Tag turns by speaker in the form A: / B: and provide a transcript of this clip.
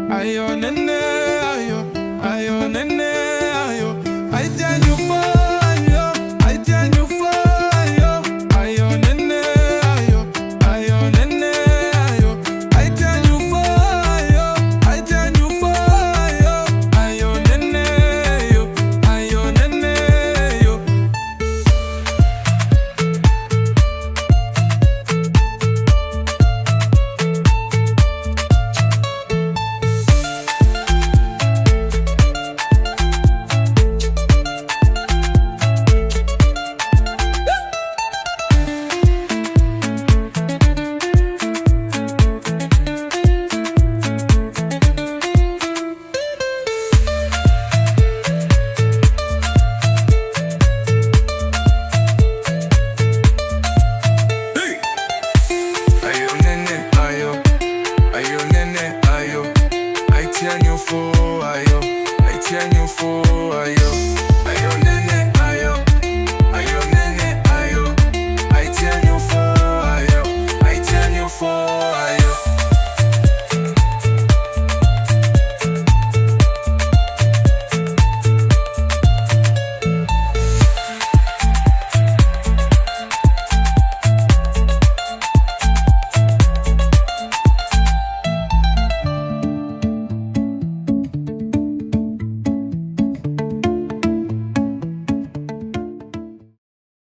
A: ayo nene, ayo nene, I tell you for ayo, I tell you for ayo nene, ayo nene, I tell you for I tell you for ayo nene, ayo nene, I tell you for